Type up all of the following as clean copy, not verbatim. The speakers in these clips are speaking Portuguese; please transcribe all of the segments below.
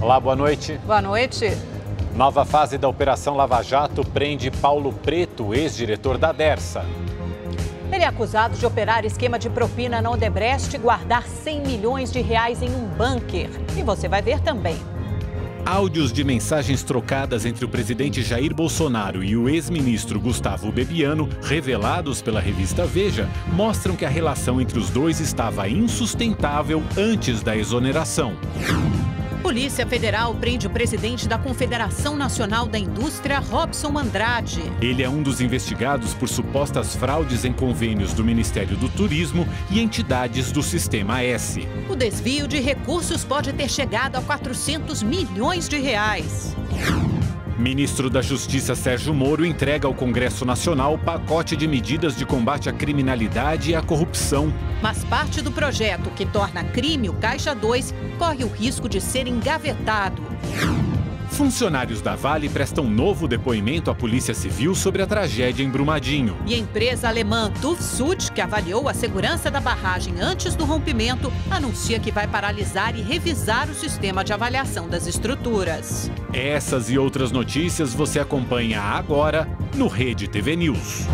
Olá, boa noite. Boa noite. Nova fase da Operação Lava Jato prende Paulo Preto, ex-diretor da Dersa. Ele é acusado de operar esquema de propina na Odebrecht e guardar 100 milhões de reais em um bunker. E você vai ver também. Áudios de mensagens trocadas entre o presidente Jair Bolsonaro e o ex-ministro Gustavo Bebiano, revelados pela revista Veja, mostram que a relação entre os dois estava insustentável antes da exoneração. Polícia Federal prende o presidente da Confederação Nacional da Indústria, Robson Andrade. Ele é um dos investigados por supostas fraudes em convênios do Ministério do Turismo e entidades do Sistema S. O desvio de recursos pode ter chegado a 400 milhões de reais. Ministro da Justiça Sérgio Moro entrega ao Congresso Nacional o pacote de medidas de combate à criminalidade e à corrupção. Mas parte do projeto que torna crime o Caixa 2 corre o risco de ser engavetado. Funcionários da Vale prestam novo depoimento à Polícia Civil sobre a tragédia em Brumadinho. E a empresa alemã TÜV Süd, que avaliou a segurança da barragem antes do rompimento, anuncia que vai paralisar e revisar o sistema de avaliação das estruturas. Essas e outras notícias você acompanha agora no Rede TV News.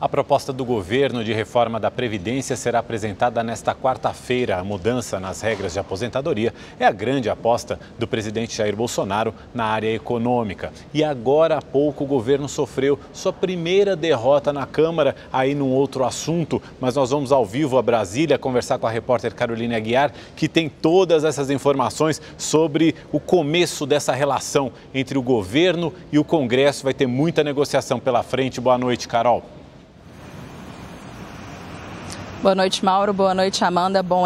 A proposta do governo de reforma da Previdência será apresentada nesta quarta-feira. A mudança nas regras de aposentadoria é a grande aposta do presidente Jair Bolsonaro na área econômica. E agora há pouco o governo sofreu sua primeira derrota na Câmara, aí num outro assunto. Mas nós vamos ao vivo a Brasília conversar com a repórter Caroline Aguiar, que tem todas essas informações sobre o começo dessa relação entre o governo e o Congresso. Vai ter muita negociação pela frente. Boa noite, Carol. Boa noite, Mauro. Boa noite, Amanda. Bom,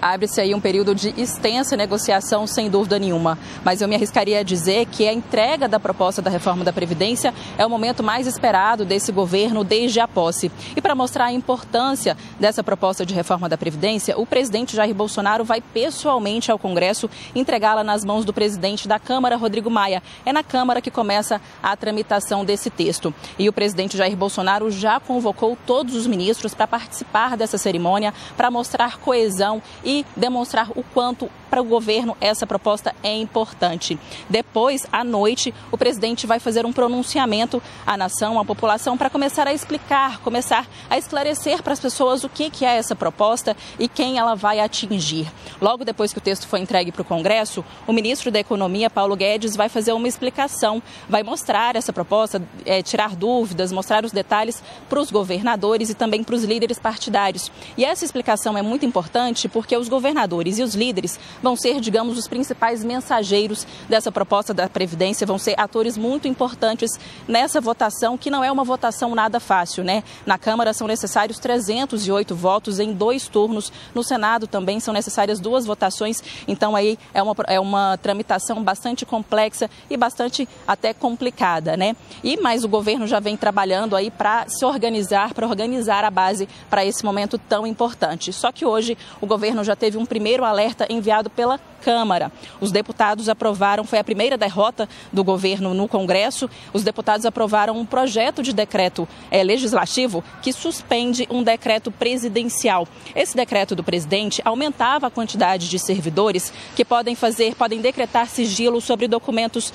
abre-se aí um período de extensa negociação, sem dúvida nenhuma. Mas eu me arriscaria a dizer que a entrega da proposta da reforma da Previdência é o momento mais esperado desse governo desde a posse. E para mostrar a importância dessa proposta de reforma da Previdência, o presidente Jair Bolsonaro vai pessoalmente ao Congresso entregá-la nas mãos do presidente da Câmara, Rodrigo Maia. É na Câmara que começa a tramitação desse texto. E o presidente Jair Bolsonaro já convocou todos os ministros para participar dessa cerimônia, para mostrar coesão e demonstrar o quanto para o governo essa proposta é importante. Depois, à noite, o presidente vai fazer um pronunciamento à nação, à população, para começar a explicar, começar a esclarecer para as pessoas o que é essa proposta e quem ela vai atingir. Logo depois que o texto foi entregue para o Congresso, o ministro da Economia, Paulo Guedes, vai fazer uma explicação, vai mostrar essa proposta, tirar dúvidas, mostrar os detalhes para os governadores e também para os líderes partidários. E essa explicação é muito importante porque os governadores e os líderes vão ser, digamos, os principais mensageiros dessa proposta da Previdência, vão ser atores muito importantes nessa votação, que não é uma votação nada fácil, né? Na Câmara são necessários 308 votos em 2 turnos, no Senado também são necessárias 2 votações, então aí é uma tramitação bastante complexa e bastante até complicada, né? Mas o governo já vem trabalhando aí para se organizar, para organizar a base para esse momento tão importante. Só que hoje o governo já teve um primeiro alerta enviado pela Câmara. Os deputados aprovaram, foi a primeira derrota do governo no Congresso, os deputados aprovaram um projeto de decreto legislativo que suspende um decreto presidencial. Esse decreto do presidente aumentava a quantidade de servidores que podem decretar sigilo sobre documentos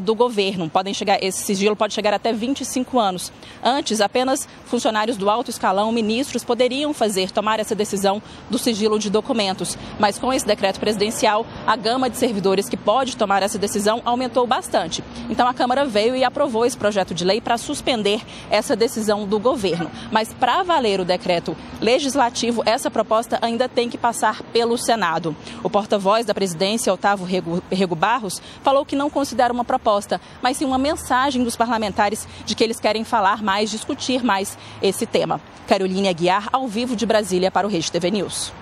do governo. Esse sigilo pode chegar até 25 anos. Antes, apenas funcionários do alto escalão, ministros, poderiam tomar essa decisão do sigilo de documentos. Mas com esse decreto presidencial, a gama de servidores que pode tomar essa decisão aumentou bastante. Então a Câmara veio e aprovou esse projeto de lei para suspender essa decisão do governo. Mas para valer o decreto legislativo, essa proposta ainda tem que passar pelo Senado. O porta-voz da presidência, Otávio Rego Barros, falou que não considera uma proposta, mas sim uma mensagem dos parlamentares de que eles querem falar mais, discutir mais esse tema. Caroline Aguiar, ao vivo de Brasília para o Rede TV News.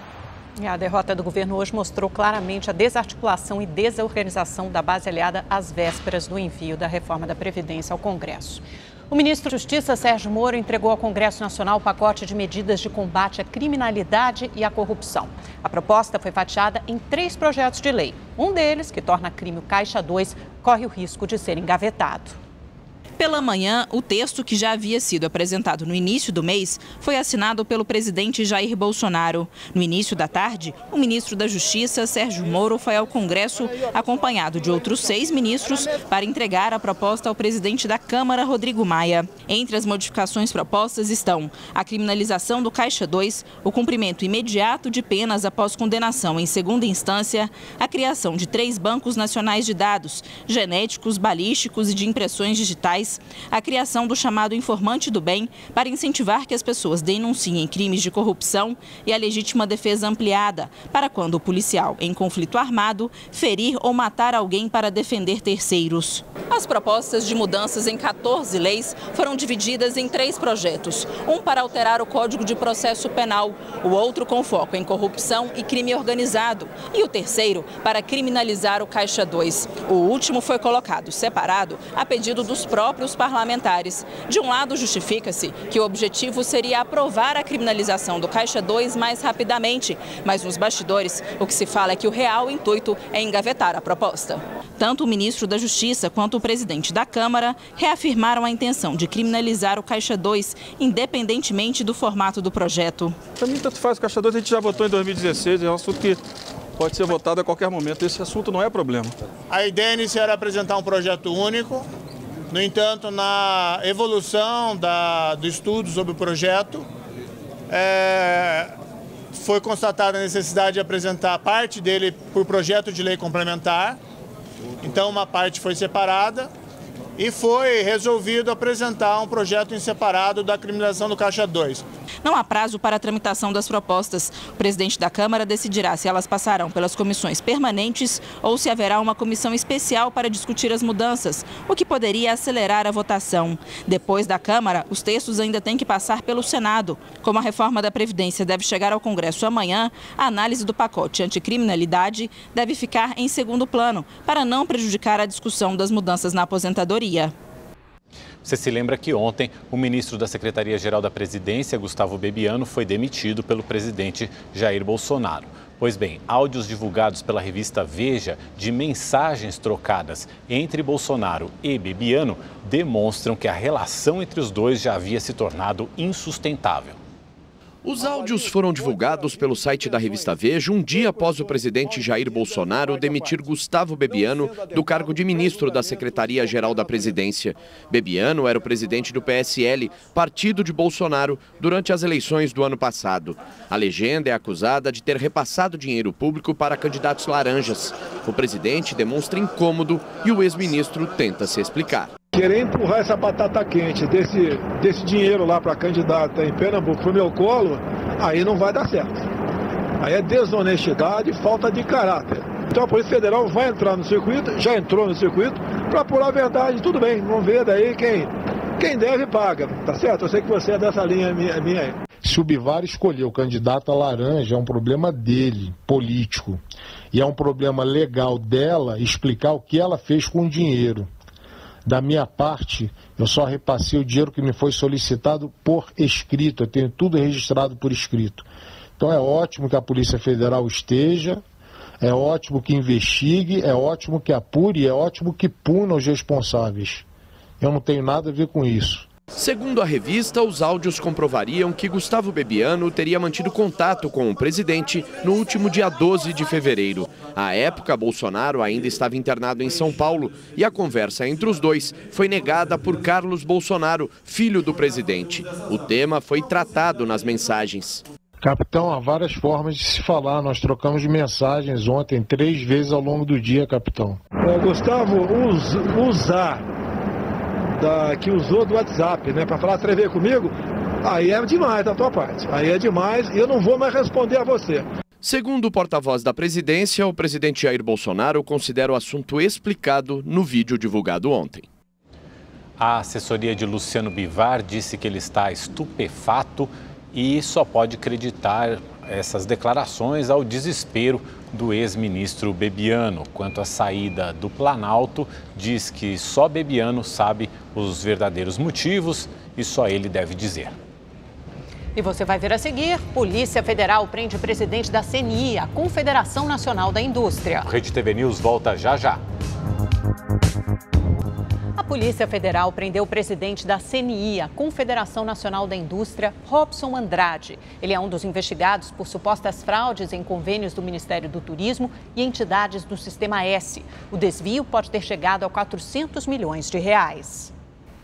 A derrota do governo hoje mostrou claramente a desarticulação e desorganização da base aliada às vésperas do envio da reforma da Previdência ao Congresso. O ministro da Justiça, Sérgio Moro, entregou ao Congresso Nacional o pacote de medidas de combate à criminalidade e à corrupção. A proposta foi fatiada em 3 projetos de lei. Um deles, que torna crime o Caixa 2, corre o risco de ser engavetado. Pela manhã, o texto que já havia sido apresentado no início do mês foi assinado pelo presidente Jair Bolsonaro. No início da tarde, o ministro da Justiça, Sérgio Moro, foi ao Congresso acompanhado de outros 6 ministros para entregar a proposta ao presidente da Câmara, Rodrigo Maia. Entre as modificações propostas estão a criminalização do Caixa 2, o cumprimento imediato de penas após condenação em segunda instância, a criação de 3 bancos nacionais de dados, genéticos, balísticos e de impressões digitais, a criação do chamado informante do bem para incentivar que as pessoas denunciem crimes de corrupção e a legítima defesa ampliada para quando o policial, em conflito armado, ferir ou matar alguém para defender terceiros. As propostas de mudanças em 14 leis foram divididas em 3 projetos. Um para alterar o Código de Processo Penal, o outro com foco em corrupção e crime organizado e o terceiro para criminalizar o Caixa 2. O último foi colocado separado a pedido dos próprios parlamentares. De um lado, justifica-se que o objetivo seria aprovar a criminalização do Caixa 2 mais rapidamente, mas nos bastidores o que se fala é que o real intuito é engavetar a proposta. Tanto o ministro da Justiça quanto o presidente da Câmara reafirmaram a intenção de criminalizar o Caixa 2, independentemente do formato do projeto. Para mim, tanto faz o Caixa 2, a gente já votou em 2016, é um assunto que pode ser votado a qualquer momento. Esse assunto não é problema. A ideia inicial era apresentar um projeto único. No entanto, na evolução do estudo sobre o projeto, foi constatada a necessidade de apresentar parte dele por projeto de lei complementar. Então, uma parte foi separada e foi resolvido apresentar um projeto em separado da criminalização do Caixa 2. Não há prazo para a tramitação das propostas. O presidente da Câmara decidirá se elas passarão pelas comissões permanentes ou se haverá uma comissão especial para discutir as mudanças, o que poderia acelerar a votação. Depois da Câmara, os textos ainda têm que passar pelo Senado. Como a reforma da Previdência deve chegar ao Congresso amanhã, a análise do pacote anticriminalidade deve ficar em segundo plano, para não prejudicar a discussão das mudanças na aposentadoria. Você se lembra que ontem o ministro da Secretaria-Geral da Presidência, Gustavo Bebiano, foi demitido pelo presidente Jair Bolsonaro. Pois bem, áudios divulgados pela revista Veja de mensagens trocadas entre Bolsonaro e Bebiano demonstram que a relação entre os dois já havia se tornado insustentável. Os áudios foram divulgados pelo site da revista Veja um dia após o presidente Jair Bolsonaro demitir Gustavo Bebiano do cargo de ministro da Secretaria-Geral da Presidência. Bebiano era o presidente do PSL, partido de Bolsonaro, durante as eleições do ano passado. A legenda é acusada de ter repassado dinheiro público para candidatos laranjas. O presidente demonstra incômodo e o ex-ministro tenta se explicar. Querer empurrar essa batata quente desse dinheiro lá para candidata em Pernambuco pro meu colo, aí não vai dar certo. Aí é desonestidade e falta de caráter. Então a Polícia Federal vai entrar no circuito, já entrou no circuito, para apurar a verdade. Tudo bem, vamos ver daí quem deve paga, tá certo? Eu sei que você é dessa linha minha aí. Se o Bivar escolher o candidato a laranja, é um problema dele, político. E é um problema legal dela explicar o que ela fez com o dinheiro. Da minha parte, eu só repassei o dinheiro que me foi solicitado por escrito, eu tenho tudo registrado por escrito. Então é ótimo que a Polícia Federal esteja, é ótimo que investigue, é ótimo que apure, é ótimo que puna os responsáveis. Eu não tenho nada a ver com isso. Segundo a revista, os áudios comprovariam que Gustavo Bebiano teria mantido contato com o presidente no último dia 12 de fevereiro. À época, Bolsonaro ainda estava internado em São Paulo e a conversa entre os dois foi negada por Carlos Bolsonaro, filho do presidente. O tema foi tratado nas mensagens. Capitão, há várias formas de se falar. Nós trocamos mensagens ontem 3 vezes ao longo do dia, capitão. Gustavo, que usou do WhatsApp, né, para falar 3 vezes comigo, aí é demais da tua parte. Aí é demais e eu não vou mais responder a você. Segundo o porta-voz da presidência, o presidente Jair Bolsonaro considera o assunto explicado no vídeo divulgado ontem. A assessoria de Luciano Bivar disse que ele está estupefato e só pode acreditar essas declarações ao desespero do ex-ministro Bebiano. Quanto à saída do Planalto, diz que só Bebiano sabe os verdadeiros motivos e só ele deve dizer. E você vai ver a seguir: Polícia Federal prende o presidente da CNI, a Confederação Nacional da Indústria. O Rede TV News volta já já. Polícia Federal prendeu o presidente da CNI, a Confederação Nacional da Indústria, Robson Andrade. Ele é um dos investigados por supostas fraudes em convênios do Ministério do Turismo e entidades do Sistema S. O desvio pode ter chegado a 400 milhões de reais.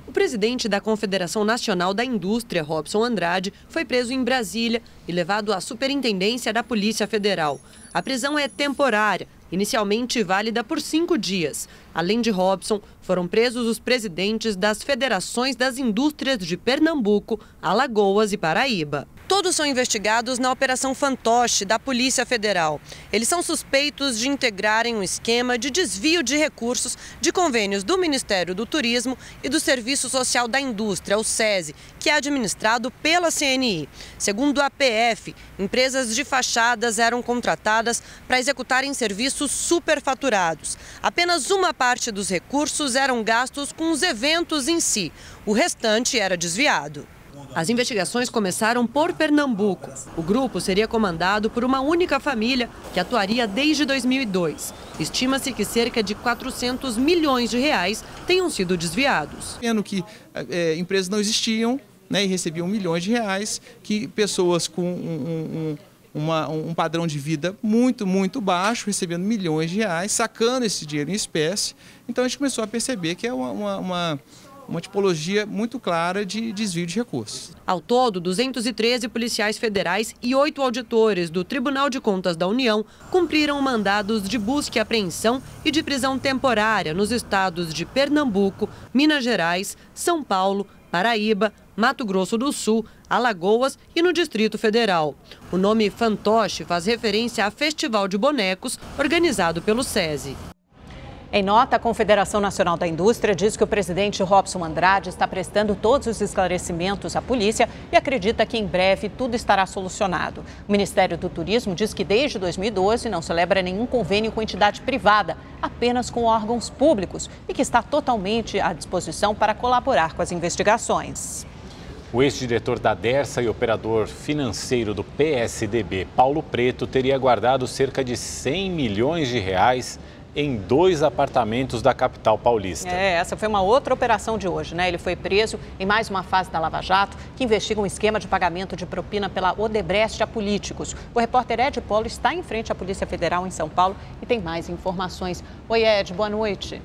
O presidente da Confederação Nacional da Indústria, Robson Andrade, foi preso em Brasília e levado à Superintendência da Polícia Federal. A prisão é temporária, inicialmente válida por 5 dias. Além de Robson, foram presos os presidentes das federações das indústrias de Pernambuco, Alagoas e Paraíba. Todos são investigados na Operação Fantoche da Polícia Federal. Eles são suspeitos de integrarem um esquema de desvio de recursos de convênios do Ministério do Turismo e do Serviço Social da Indústria, o SESI, que é administrado pela CNI. Segundo a PF, empresas de fachadas eram contratadas para executarem serviços superfaturados. Apenas uma parte dos recursos eram gastos com os eventos em si. O restante era desviado. As investigações começaram por Pernambuco. O grupo seria comandado por uma única família que atuaria desde 2002. Estima-se que cerca de 400 milhões de reais tenham sido desviados. Vendo que empresas não existiam, né, e recebiam milhões de reais, que pessoas com um padrão de vida muito baixo, recebendo milhões de reais, sacando esse dinheiro em espécie. Então a gente começou a perceber que é uma tipologia muito clara de desvio de recursos. Ao todo, 213 policiais federais e 8 auditores do Tribunal de Contas da União cumpriram mandados de busca e apreensão e de prisão temporária nos estados de Pernambuco, Minas Gerais, São Paulo, Paraíba, Mato Grosso do Sul, Alagoas e no Distrito Federal. O nome Fantoche faz referência a festival de bonecos organizado pelo SESI. Em nota, a Confederação Nacional da Indústria diz que o presidente Robson Andrade está prestando todos os esclarecimentos à polícia e acredita que em breve tudo estará solucionado. O Ministério do Turismo diz que desde 2012 não celebra nenhum convênio com entidade privada, apenas com órgãos públicos e que está totalmente à disposição para colaborar com as investigações. O ex-diretor da Dersa e operador financeiro do PSDB, Paulo Preto, teria guardado cerca de 100 milhões de reais em 2 apartamentos da capital paulista. Essa foi uma outra operação de hoje, né? Ele foi preso em mais uma fase da Lava Jato, que investiga um esquema de pagamento de propina pela Odebrecht a políticos. O repórter Ed Polo está em frente à Polícia Federal em São Paulo e tem mais informações. Oi, Ed, boa noite.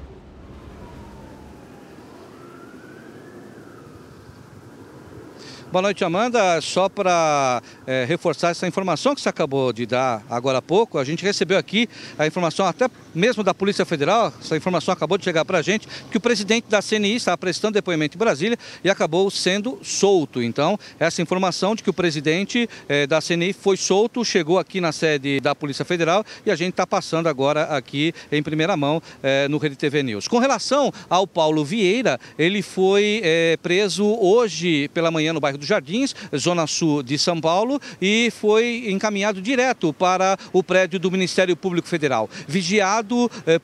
Boa noite, Amanda. Só para reforçar essa informação que você acabou de dar agora há pouco, a gente recebeu aqui a informação até mesmo da Polícia Federal, essa informação acabou de chegar para a gente, que o presidente da CNI estava prestando depoimento em Brasília e acabou sendo solto. Então, essa informação de que o presidente da CNI foi solto, chegou aqui na sede da Polícia Federal e a gente está passando agora aqui em primeira mão no Rede TV News. Com relação ao Paulo Vieira, ele foi preso hoje pela manhã no bairro dos Jardins, zona sul de São Paulo, e foi encaminhado direto para o prédio do Ministério Público Federal, vigiado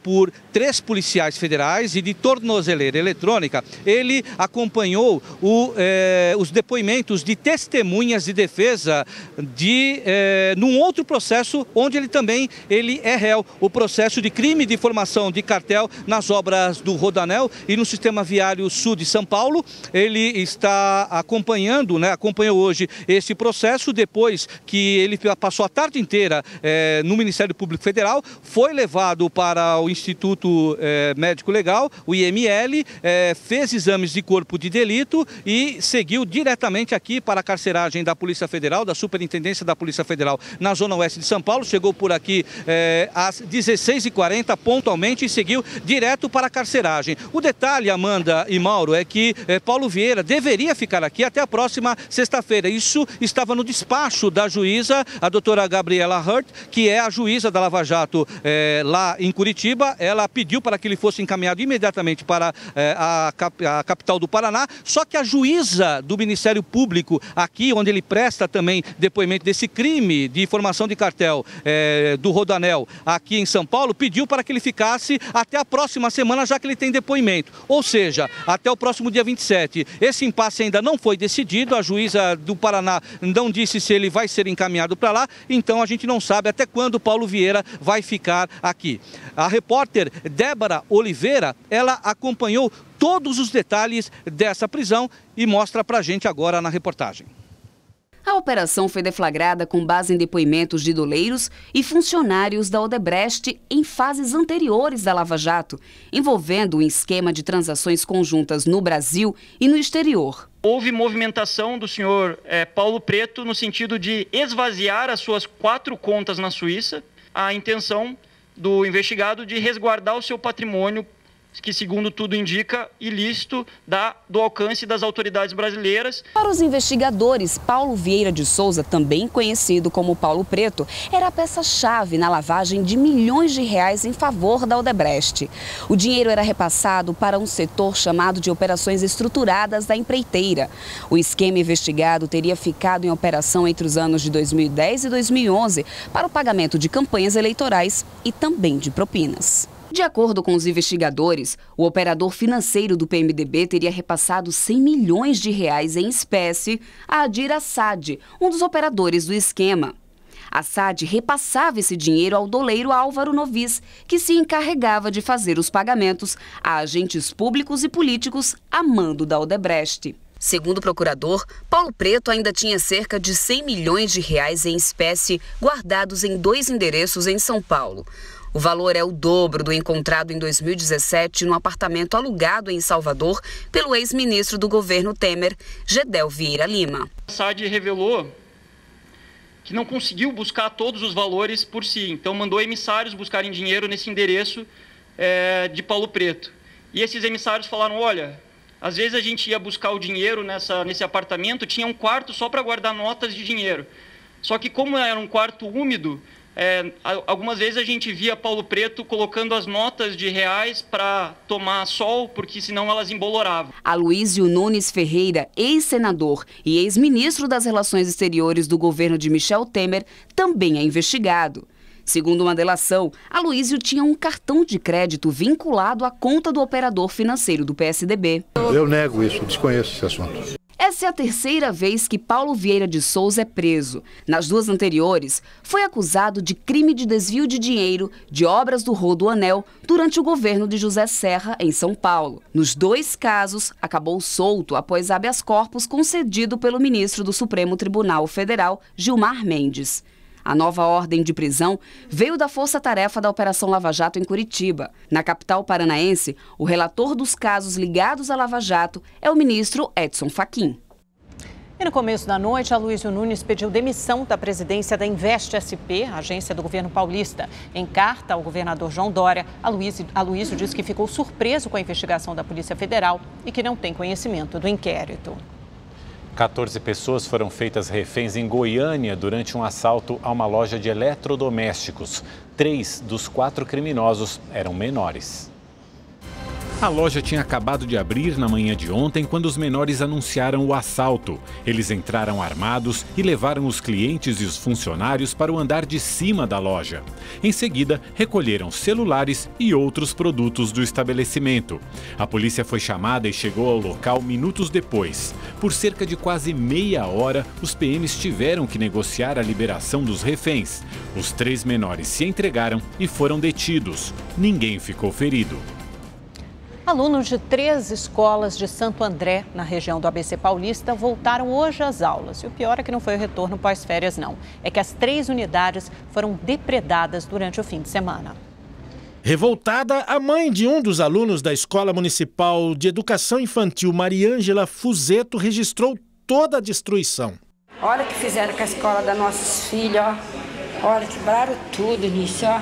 por 3 policiais federais e de tornozeleira eletrônica. Ele acompanhou os depoimentos de testemunhas de defesa num outro processo onde ele é réu, o processo de crime de formação de cartel nas obras do Rodoanel e no Sistema Viário Sul de São Paulo. Ele está acompanhou hoje esse processo, depois que ele passou a tarde inteira no Ministério Público Federal, foi levado para o Instituto Médico Legal, o IML, fez exames de corpo de delito e seguiu diretamente aqui para a carceragem da Polícia Federal, da Superintendência da Polícia Federal na Zona Oeste de São Paulo. Chegou por aqui às 16h40 pontualmente e seguiu direto para a carceragem. O detalhe, Amanda e Mauro, é que Paulo Vieira deveria ficar aqui até a próxima sexta-feira. Isso estava no despacho da juíza, a doutora Gabriela Hurt, que é a juíza da Lava Jato lá em Curitiba. Ela pediu para que ele fosse encaminhado imediatamente para a capital do Paraná, só que a juíza do Ministério Público, aqui onde ele presta também depoimento desse crime de formação de cartel do Rodoanel, aqui em São Paulo, pediu para que ele ficasse até a próxima semana, já que ele tem depoimento, ou seja, até o próximo dia 27. Esse impasse ainda não foi decidido, pedido, a juíza do Paraná não disse se ele vai ser encaminhado para lá, então a gente não sabe até quando Paulo Vieira vai ficar aqui. A repórter Débora Oliveira, ela acompanhou todos os detalhes dessa prisão e mostra pra gente agora na reportagem. A operação foi deflagrada com base em depoimentos de doleiros e funcionários da Odebrecht em fases anteriores da Lava Jato, envolvendo um esquema de transações conjuntas no Brasil e no exterior. Houve movimentação do senhor Paulo Preto no sentido de esvaziar as suas 4 contas na Suíça, a intenção do investigado de resguardar o seu patrimônio, que, segundo tudo indica, ilícito do alcance das autoridades brasileiras. Para os investigadores, Paulo Vieira de Souza, também conhecido como Paulo Preto, era a peça-chave na lavagem de milhões de reais em favor da Odebrecht. O dinheiro era repassado para um setor chamado de operações estruturadas da empreiteira. O esquema investigado teria ficado em operação entre os anos de 2010 e 2011 para o pagamento de campanhas eleitorais e também de propinas. De acordo com os investigadores, o operador financeiro do PMDB teria repassado 100 milhões de reais em espécie a Adir Assad, um dos operadores do esquema. Assad repassava esse dinheiro ao doleiro Álvaro Novis, que se encarregava de fazer os pagamentos a agentes públicos e políticos a mando da Odebrecht. Segundo o procurador, Paulo Preto ainda tinha cerca de 100 milhões de reais em espécie guardados em 2 endereços em São Paulo. O valor é o dobro do encontrado em 2017 no apartamento alugado em Salvador pelo ex-ministro do governo Temer, Gedel Vieira Lima. Assad revelou que não conseguiu buscar todos os valores por si, então mandou emissários buscarem dinheiro nesse endereço de Paulo Preto. E esses emissários falaram, olha, às vezes a gente ia buscar o dinheiro nesse apartamento, tinha um quarto só para guardar notas de dinheiro. Só que como era um quarto úmido, algumas vezes a gente via Paulo Preto colocando as notas de reais para tomar sol, porque senão elas emboloravam. Aloísio Nunes Ferreira, ex-senador e ex-ministro das Relações Exteriores do governo de Michel Temer, também é investigado. Segundo uma delação, Aloísio tinha um cartão de crédito vinculado à conta do operador financeiro do PSDB. Eu nego isso, desconheço esse assunto. Essa é a 3ª vez que Paulo Vieira de Souza é preso. Nas 2 anteriores, foi acusado de crime de desvio de dinheiro de obras do Rodoanel durante o governo de José Serra, em São Paulo. Nos 2 casos, acabou solto após habeas corpus concedido pelo ministro do Supremo Tribunal Federal, Gilmar Mendes. A nova ordem de prisão veio da força-tarefa da Operação Lava Jato em Curitiba. Na capital paranaense, o relator dos casos ligados à Lava Jato é o ministro Edson Fachin. E no começo da noite, Aloísio Nunes pediu demissão da presidência da Invest SP, agência do governo paulista. Em carta ao governador João Dória, Aloísio disse que ficou surpreso com a investigação da Polícia Federal e que não tem conhecimento do inquérito. 14 pessoas foram feitas reféns em Goiânia durante um assalto a uma loja de eletrodomésticos. 3 dos 4 criminosos eram menores. A loja tinha acabado de abrir na manhã de ontem quando os menores anunciaram o assalto. Eles entraram armados e levaram os clientes e os funcionários para o andar de cima da loja. Em seguida, recolheram celulares e outros produtos do estabelecimento. A polícia foi chamada e chegou ao local minutos depois. Por cerca de quase meia hora, os PMs tiveram que negociar a liberação dos reféns. Os 3 menores se entregaram e foram detidos. Ninguém ficou ferido. Alunos de 3 escolas de Santo André, na região do ABC Paulista, voltaram hoje às aulas. E o pior é que não foi o retorno pós-férias, não. É que as 3 unidades foram depredadas durante o fim de semana. Revoltada, a mãe de um dos alunos da Escola Municipal de Educação Infantil, Mariângela Fuzeto, registrou toda a destruição. Olha o que fizeram com a escola das nossas filhas, ó. Olha, quebraram tudo nisso, ó.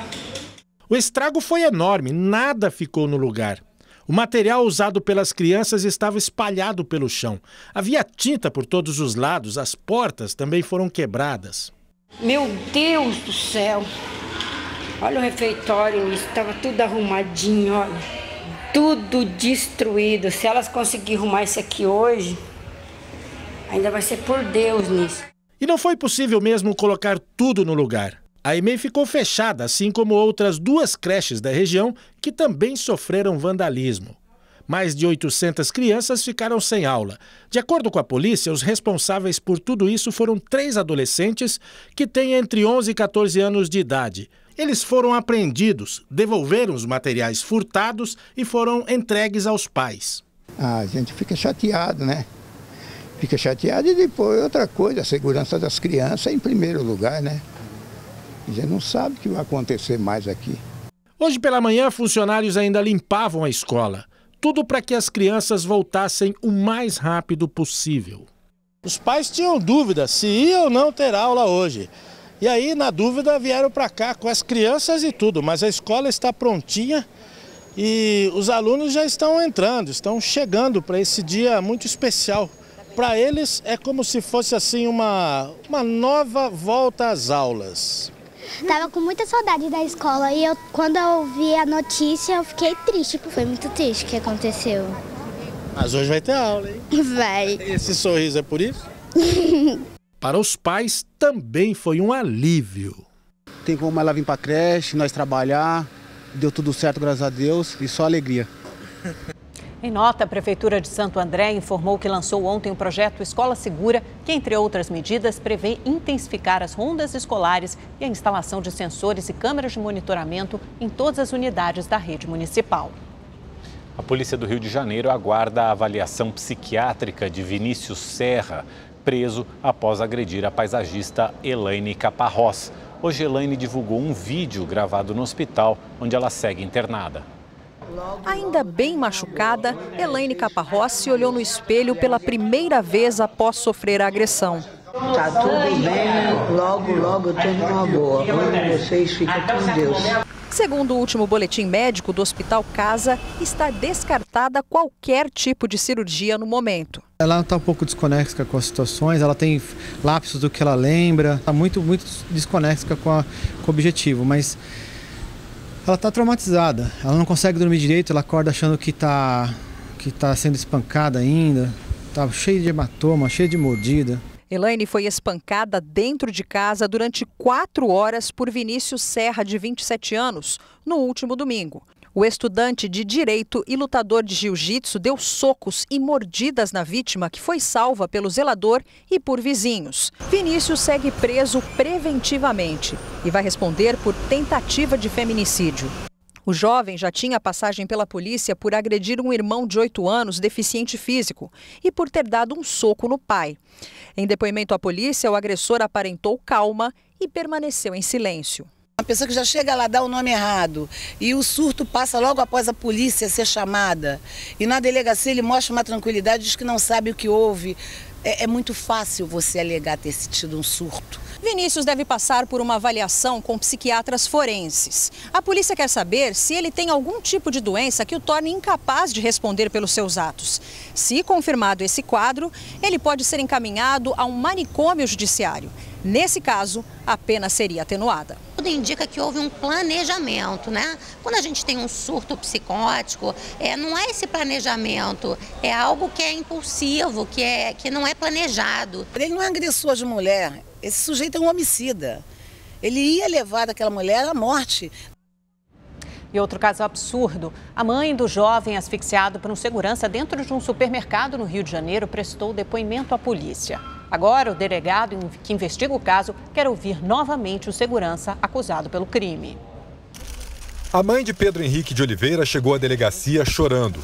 O estrago foi enorme, nada ficou no lugar. O material usado pelas crianças estava espalhado pelo chão. Havia tinta por todos os lados, as portas também foram quebradas. Meu Deus do céu! Olha o refeitório, estava tudo arrumadinho, olha. Tudo destruído. Se elas conseguirem arrumar isso aqui hoje, ainda vai ser por Deus nisso. E não foi possível mesmo colocar tudo no lugar. A EMEI ficou fechada, assim como outras 2 creches da região que também sofreram vandalismo. Mais de 800 crianças ficaram sem aula. De acordo com a polícia, os responsáveis por tudo isso foram 3 adolescentes que têm entre 11 e 14 anos de idade. Eles foram apreendidos, devolveram os materiais furtados e foram entregues aos pais. A gente fica chateado, né? Fica chateado e depois outra coisa, a segurança das crianças em primeiro lugar, né? A gente não sabe o que vai acontecer mais aqui. Hoje pela manhã, funcionários ainda limpavam a escola. Tudo para que as crianças voltassem o mais rápido possível. Os pais tinham dúvida se ia ou não ter aula hoje. E aí, na dúvida, vieram para cá com as crianças e tudo. Mas a escola está prontinha e os alunos já estão entrando, estão chegando para esse dia muito especial. Para eles é como se fosse assim uma nova volta às aulas. Tava com muita saudade da escola e quando eu vi a notícia eu fiquei triste, porque foi muito triste o que aconteceu. Mas hoje vai ter aula, hein? Vai. Esse sorriso é por isso? Para os pais também foi um alívio. Tem como ela vir para a creche, nós trabalhar, deu tudo certo, graças a Deus, e só alegria. Em nota, a Prefeitura de Santo André informou que lançou ontem o projeto Escola Segura, que, entre outras medidas, prevê intensificar as rondas escolares e a instalação de sensores e câmeras de monitoramento em todas as unidades da rede municipal. A Polícia do Rio de Janeiro aguarda a avaliação psiquiátrica de Vinícius Serra, preso após agredir a paisagista Elaine Caparrós. Hoje, Elaine divulgou um vídeo gravado no hospital, onde ela segue internada. Ainda bem machucada, Elaine Caparrós se olhou no espelho pela primeira vez após sofrer a agressão. Tá tudo bem, logo eu tô numa boa. Amo vocês, fica com Deus. Segundo o último boletim médico do Hospital Casa, está descartada qualquer tipo de cirurgia no momento. Ela está um pouco desconexa com as situações, ela tem lapsos do que ela lembra, está muito desconexa com o objetivo, mas ela está traumatizada, ela não consegue dormir direito, ela acorda achando que tá sendo espancada ainda, está cheia de hematoma, cheia de mordida. Elaine foi espancada dentro de casa durante 4 horas por Vinícius Serra, de 27 anos, no último domingo. O estudante de direito e lutador de jiu-jitsu deu socos e mordidas na vítima, que foi salva pelo zelador e por vizinhos. Vinícius segue preso preventivamente e vai responder por tentativa de feminicídio. O jovem já tinha passagem pela polícia por agredir um irmão de 8 anos deficiente físico e por ter dado um soco no pai. Em depoimento à polícia, o agressor aparentou calma e permaneceu em silêncio. Uma pessoa que já chega lá, dá o nome errado e o surto passa logo após a polícia ser chamada. E na delegacia ele mostra uma tranquilidade, diz que não sabe o que houve. É muito fácil você alegar ter tido um surto. Vinícius deve passar por uma avaliação com psiquiatras forenses. A polícia quer saber se ele tem algum tipo de doença que o torne incapaz de responder pelos seus atos. Se confirmado esse quadro, ele pode ser encaminhado a um manicômio judiciário. Nesse caso, a pena seria atenuada. Tudo indica que houve um planejamento, né? Quando a gente tem um surto psicótico, não é esse planejamento, é algo que é impulsivo, que não é planejado. Ele não é agressor de mulher, esse sujeito é um homicida. Ele ia levar aquela mulher à morte. E outro caso absurdo, a mãe do jovem asfixiado por um segurança dentro de um supermercado no Rio de Janeiro prestou depoimento à polícia. Agora, o delegado que investiga o caso quer ouvir novamente o segurança acusado pelo crime. A mãe de Pedro Henrique de Oliveira chegou à delegacia chorando.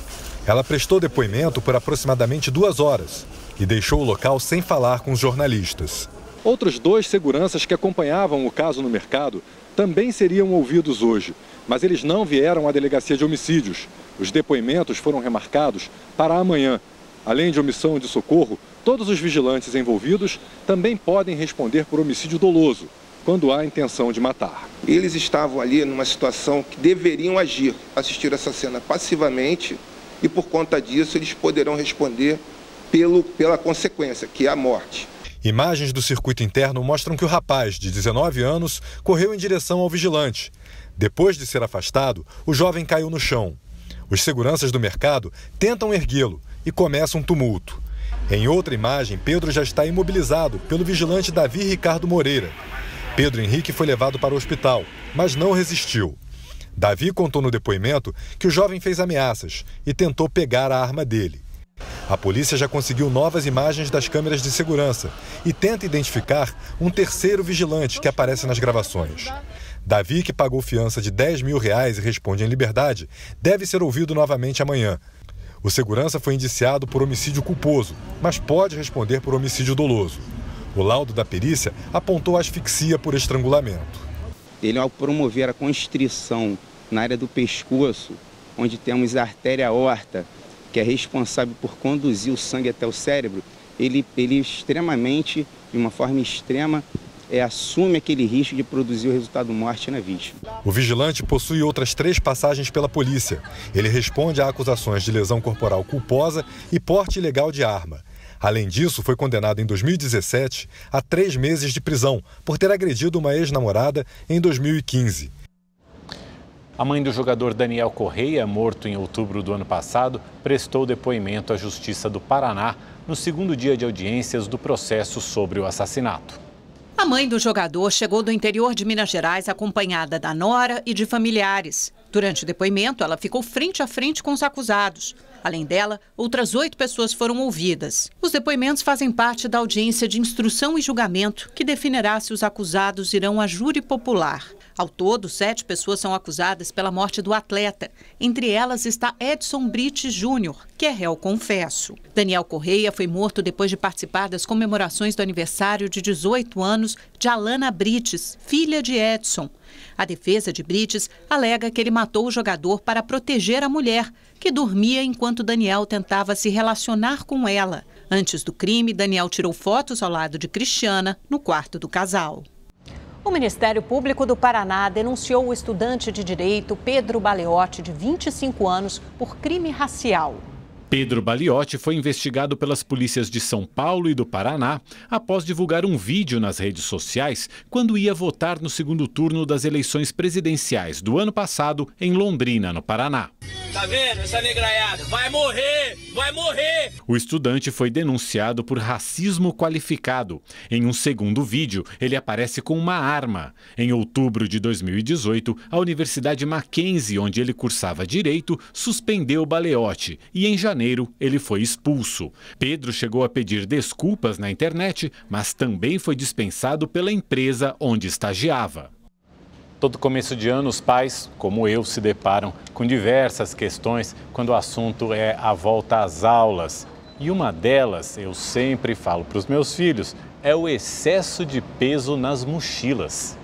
Ela prestou depoimento por aproximadamente 2 horas e deixou o local sem falar com os jornalistas. Outros 2 seguranças que acompanhavam o caso no mercado também seriam ouvidos hoje, mas eles não vieram à delegacia de homicídios. Os depoimentos foram remarcados para amanhã. Além de omissão de socorro, todos os vigilantes envolvidos também podem responder por homicídio doloso, quando há intenção de matar. Eles estavam ali numa situação que deveriam agir, assistir essa cena passivamente, e por conta disso eles poderão responder pela consequência, que é a morte. Imagens do circuito interno mostram que o rapaz, de 19 anos, correu em direção ao vigilante. Depois de ser afastado, o jovem caiu no chão. Os seguranças do mercado tentam erguê-lo e começa um tumulto. Em outra imagem, Pedro já está imobilizado pelo vigilante Davi Ricardo Moreira. Pedro Henrique foi levado para o hospital, mas não resistiu. Davi contou no depoimento que o jovem fez ameaças e tentou pegar a arma dele. A polícia já conseguiu novas imagens das câmeras de segurança e tenta identificar um terceiro vigilante que aparece nas gravações. Davi, que pagou fiança de R$10 mil e responde em liberdade, deve ser ouvido novamente amanhã. O segurança foi indiciado por homicídio culposo, mas pode responder por homicídio doloso. O laudo da perícia apontou asfixia por estrangulamento. Ele, ao promover a constrição na área do pescoço, onde temos a artéria aorta, que é responsável por conduzir o sangue até o cérebro, ele extremamente, de uma forma extrema, assume aquele risco de produzir o resultado morte na vítima. O vigilante possui outras 3 passagens pela polícia. Ele responde a acusações de lesão corporal culposa e porte ilegal de arma. Além disso, foi condenado em 2017 a 3 meses de prisão por ter agredido uma ex-namorada em 2015. A mãe do jogador Daniel Correia, morto em outubro do ano passado, prestou depoimento à Justiça do Paraná no segundo dia de audiências do processo sobre o assassinato. A mãe do jogador chegou do interior de Minas Gerais acompanhada da nora e de familiares. Durante o depoimento, ela ficou frente a frente com os acusados. Além dela, outras 8 pessoas foram ouvidas. Os depoimentos fazem parte da audiência de instrução e julgamento, que definirá se os acusados irão a júri popular. Ao todo, 7 pessoas são acusadas pela morte do atleta. Entre elas está Edson Brites Júnior, que é réu confesso. Daniel Correia foi morto depois de participar das comemorações do aniversário de 18 anos de Alana Brites, filha de Edson. A defesa de Brites alega que ele matou o jogador para proteger a mulher, que dormia enquanto Daniel tentava se relacionar com ela. Antes do crime, Daniel tirou fotos ao lado de Cristiana, no quarto do casal. O Ministério Público do Paraná denunciou o estudante de direito Pedro Baliotti, de 25 anos, por crime racial. Pedro Baliotti foi investigado pelas polícias de São Paulo e do Paraná após divulgar um vídeo nas redes sociais quando ia votar no segundo turno das eleições presidenciais do ano passado em Londrina, no Paraná. Tá vendo essa negraiada? Vai morrer! Vai morrer! O estudante foi denunciado por racismo qualificado. Em um segundo vídeo, ele aparece com uma arma. Em outubro de 2018, a Universidade Mackenzie, onde ele cursava Direito, suspendeu Baliotti e em janeiro ele foi expulso. Pedro chegou a pedir desculpas na internet, mas também foi dispensado pela empresa onde estagiava. Todo começo de ano, os pais, como eu, se deparam com diversas questões quando o assunto é a volta às aulas. E uma delas, eu sempre falo para os meus filhos, é o excesso de peso nas mochilas.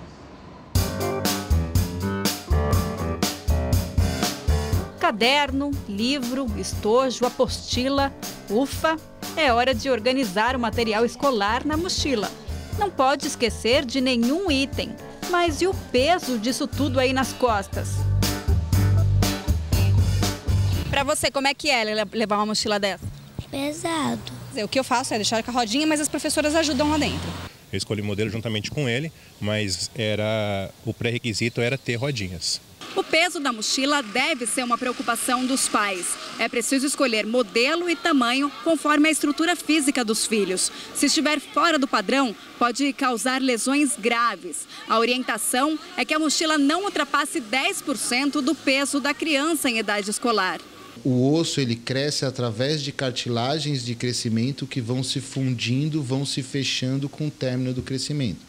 Caderno, livro, estojo, apostila, ufa, é hora de organizar o material escolar na mochila. Não pode esquecer de nenhum item. Mas e o peso disso tudo aí nas costas? Pra você, como é que é levar uma mochila dessa? Pesado. O que eu faço é deixar com a rodinha, mas as professoras ajudam lá dentro. Eu escolhi o modelo juntamente com ele, mas o pré-requisito era ter rodinhas. O peso da mochila deve ser uma preocupação dos pais. É preciso escolher modelo e tamanho conforme a estrutura física dos filhos. Se estiver fora do padrão, pode causar lesões graves. A orientação é que a mochila não ultrapasse 10% do peso da criança em idade escolar. O osso ele cresce através de cartilagens de crescimento que vão se fundindo, vão se fechando com o término do crescimento.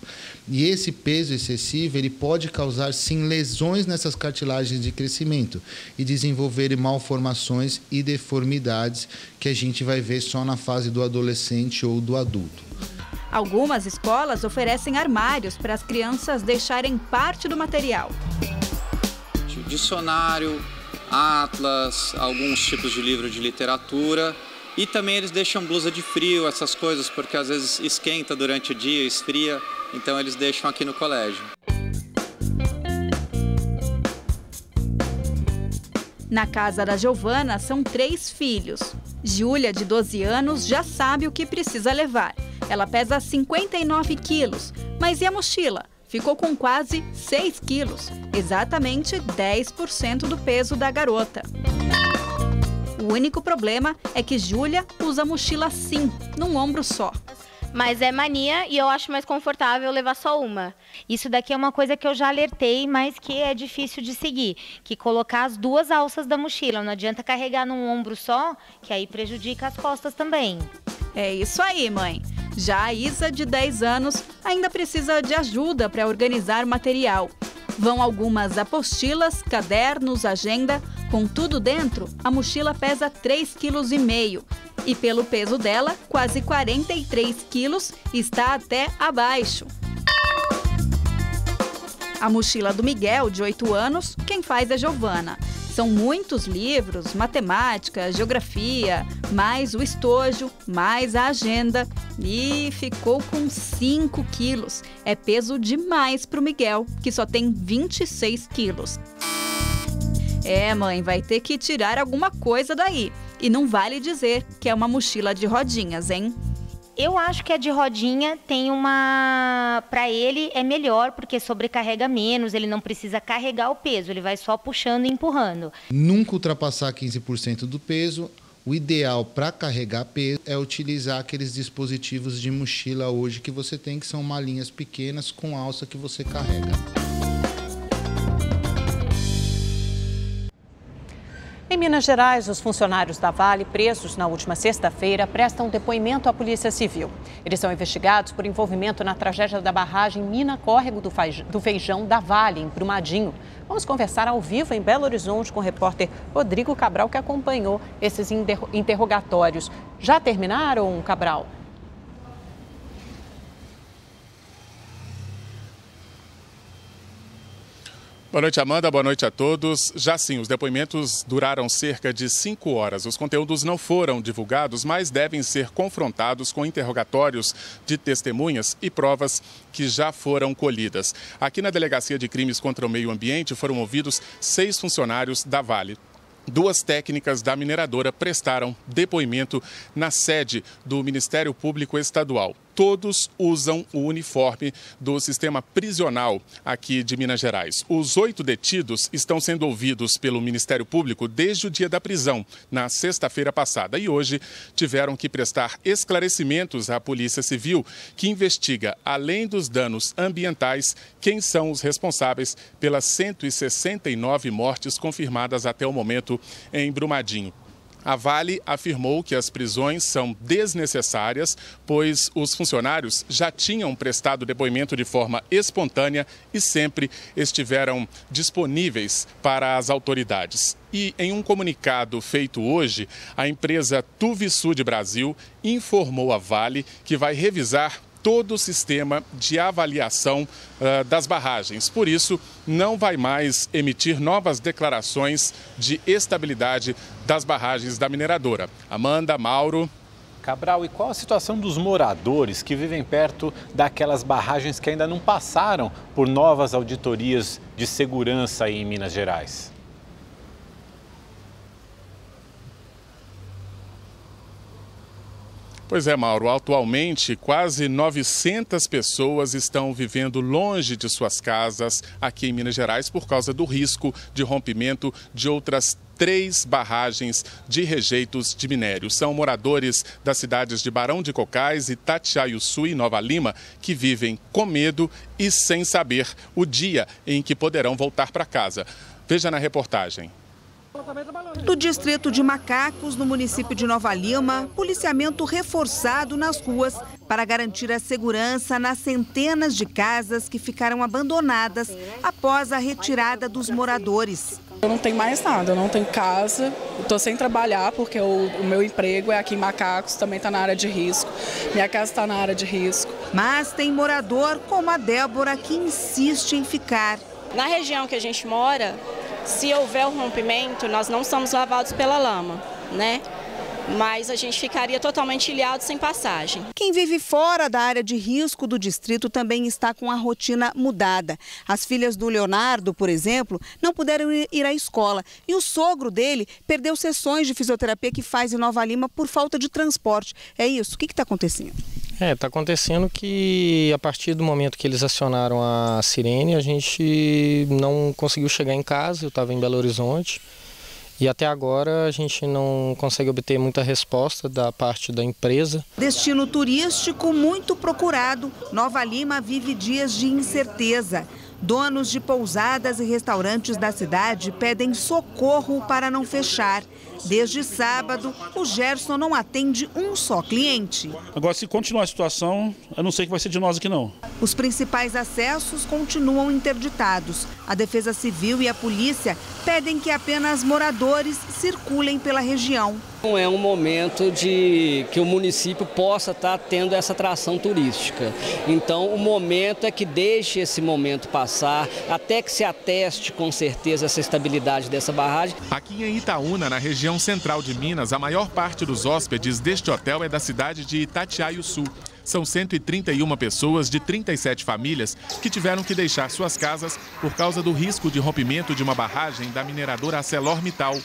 E esse peso excessivo ele pode causar sim lesões nessas cartilagens de crescimento e desenvolver malformações e deformidades que a gente vai ver só na fase do adolescente ou do adulto. Algumas escolas oferecem armários para as crianças deixarem parte do material. Dicionário, atlas, alguns tipos de livro de literatura e também eles deixam blusa de frio, essas coisas, porque às vezes esquenta durante o dia, esfria, então eles deixam aqui no colégio. Na casa da Giovana são 3 filhos. Júlia, de 12 anos, já sabe o que precisa levar. Ela pesa 59 quilos, mas e a mochila? Ficou com quase 6 quilos, exatamente 10% do peso da garota. O único problema é que Júlia usa a mochila assim, num ombro só. mas é mania e eu acho mais confortável levar só uma. Isso daqui é uma coisa que eu já alertei, mas que é difícil de seguir, que colocar as duas alças da mochila. Não adianta carregar num ombro só, que aí prejudica as costas também. É isso aí, mãe. Já a Isa, de 10 anos, ainda precisa de ajuda para organizar o material. Vão algumas apostilas, cadernos, agenda. Com tudo dentro, a mochila pesa 3,5 kg. E pelo peso dela, quase 43 quilos, está até abaixo. A mochila do Miguel, de 8 anos, quem faz é Giovana. São muitos livros, matemática, geografia, mais o estojo, mais a agenda. E ficou com 5 quilos. É peso demais para o Miguel, que só tem 26 quilos. É, mãe, vai ter que tirar alguma coisa daí. E não vale dizer que é uma mochila de rodinhas, hein? Eu acho que a de rodinha tem uma... Para ele é melhor, porque sobrecarrega menos, ele não precisa carregar o peso, ele vai só puxando e empurrando. Nunca ultrapassar 15% do peso. O ideal para carregar peso é utilizar aqueles dispositivos de mochila hoje que você tem, que são malinhas pequenas com alça que você carrega. Em Minas Gerais, os funcionários da Vale, presos na última sexta-feira, prestam depoimento à Polícia Civil. Eles são investigados por envolvimento na tragédia da barragem Mina Córrego do Feijão da Vale, em Brumadinho. Vamos conversar ao vivo em Belo Horizonte com o repórter Rodrigo Cabral, que acompanhou esses interrogatórios. Já terminaram, Cabral? Boa noite, Amanda. Boa noite a todos. Já sim, os depoimentos duraram cerca de 5 horas. Os conteúdos não foram divulgados, mas devem ser confrontados com interrogatórios de testemunhas e provas que já foram colhidas. Aqui na Delegacia de Crimes contra o Meio Ambiente foram ouvidos 6 funcionários da Vale. 2 técnicas da mineradora prestaram depoimento na sede do Ministério Público Estadual. Todos usam o uniforme do sistema prisional aqui de Minas Gerais. Os 8 detidos estão sendo ouvidos pelo Ministério Público desde o dia da prisão, na sexta-feira passada. E hoje tiveram que prestar esclarecimentos à Polícia Civil, que investiga, além dos danos ambientais, quem são os responsáveis pelas 169 mortes confirmadas até o momento em Brumadinho. A Vale afirmou que as prisões são desnecessárias, pois os funcionários já tinham prestado depoimento de forma espontânea e sempre estiveram disponíveis para as autoridades. E em um comunicado feito hoje, a empresa Tuvisud Brasil informou a Vale que vai revisar todo o sistema de avaliação das barragens. Por isso, não vai mais emitir novas declarações de estabilidade das barragens da mineradora. Amanda, Mauro. Cabral, e qual a situação dos moradores que vivem perto daquelas barragens que ainda não passaram por novas auditorias de segurança aí em Minas Gerais? Pois é, Mauro, atualmente quase 900 pessoas estão vivendo longe de suas casas aqui em Minas Gerais por causa do risco de rompimento de outras 3 barragens de rejeitos de minério. São moradores das cidades de Barão de Cocais, Itatiaiuçu e Nova Lima que vivem com medo e sem saber o dia em que poderão voltar para casa. Veja na reportagem. Do distrito de Macacos, no município de Nova Lima, policiamento reforçado nas ruas para garantir a segurança nas centenas de casas que ficaram abandonadas após a retirada dos moradores. Eu não tenho mais nada, eu não tenho casa, estou sem trabalhar porque o meu emprego é aqui em Macacos, também está na área de risco, minha casa está na área de risco. Mas tem morador como a Débora que insiste em ficar. Na região que a gente mora, se houver um rompimento, nós não somos lavados pela lama, né? Mas a gente ficaria totalmente ilhado sem passagem. Quem vive fora da área de risco do distrito também está com a rotina mudada. As filhas do Leonardo, por exemplo, não puderam ir à escola. E o sogro dele perdeu sessões de fisioterapia que faz em Nova Lima por falta de transporte. É isso? O que está acontecendo? Está acontecendo que a partir do momento que eles acionaram a sirene, a gente não conseguiu chegar em casa, eu estava em Belo Horizonte. E até agora a gente não consegue obter muita resposta da parte da empresa. Destino turístico muito procurado, Nova Lima vive dias de incerteza. Donos de pousadas e restaurantes da cidade pedem socorro para não fechar. Desde sábado, o Gerson não atende um só cliente. Agora, se continuar a situação, eu não sei o que vai ser de nós aqui não. Os principais acessos continuam interditados. A Defesa Civil e a polícia pedem que apenas moradores circulem pela região. É um momento de que o município possa estar tendo essa atração turística. Então, o momento é que deixe esse momento passar, até que se ateste com certeza essa estabilidade dessa barragem. Aqui em Itaúna, na região central de Minas, a maior parte dos hóspedes deste hotel é da cidade de Itatiaia-Sul. São 131 pessoas de 37 famílias que tiveram que deixar suas casas por causa do risco de rompimento de uma barragem da mineradora ArcelorMittal.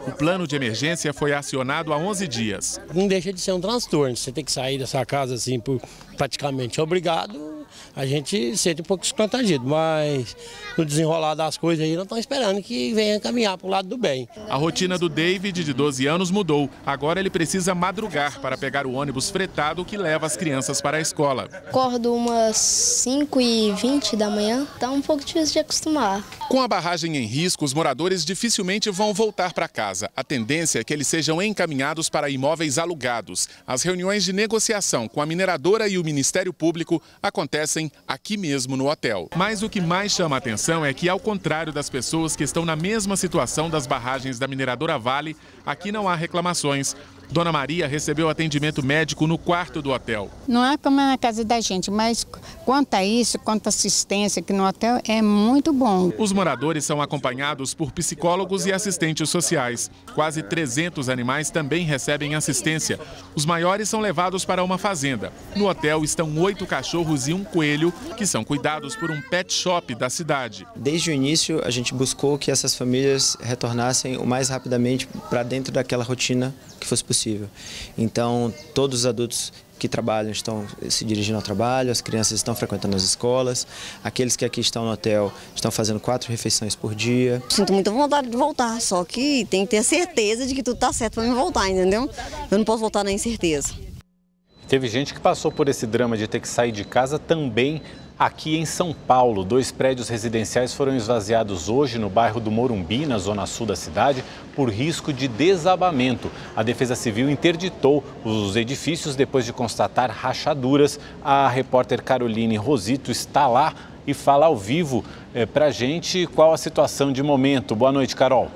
O plano de emergência foi acionado há 11 dias. Não deixa de ser um transtorno. Você tem que sair dessa casa assim por praticamente obrigado. A gente sente um pouco descontragido, mas no desenrolar das coisas aí, não estão esperando que venha caminhar para o lado do bem. A rotina do David, de 12 anos, mudou. Agora ele precisa madrugar para pegar o ônibus fretado que leva as crianças para a escola. Acordo umas 5h20 da manhã, tá um pouco difícil de acostumar. Com a barragem em risco, os moradores dificilmente vão voltar para casa. A tendência é que eles sejam encaminhados para imóveis alugados. As reuniões de negociação com a mineradora e o Ministério Público acontecem aqui mesmo no hotel. Mas o que mais chama a atenção é que, ao contrário das pessoas que estão na mesma situação das barragens da mineradora Vale, aqui não há reclamações. Dona Maria recebeu atendimento médico no quarto do hotel. Não é como na casa da gente, mas quanto a isso, quanto a assistência aqui no hotel, é muito bom. Os moradores são acompanhados por psicólogos e assistentes sociais. Quase 300 animais também recebem assistência. Os maiores são levados para uma fazenda. No hotel estão 8 cachorros e um coelho, que são cuidados por um pet shop da cidade. Desde o início, a gente buscou que essas famílias retornassem o mais rapidamente para dentro daquela rotina que fosse possível. Então, todos os adultos que trabalham estão se dirigindo ao trabalho, as crianças estão frequentando as escolas, aqueles que aqui estão no hotel estão fazendo 4 refeições por dia. Sinto muita vontade de voltar, só que tem que ter certeza de que tudo está certo para me voltar, entendeu? Eu não posso voltar na incerteza. Teve gente que passou por esse drama de ter que sair de casa também aqui em São Paulo. 2 prédios residenciais foram esvaziados hoje no bairro do Morumbi, na zona sul da cidade, por risco de desabamento. A Defesa Civil interditou os edifícios depois de constatar rachaduras. A repórter Caroline Rosito está lá e fala ao vivo para a gente qual a situação de momento. Boa noite, Carol.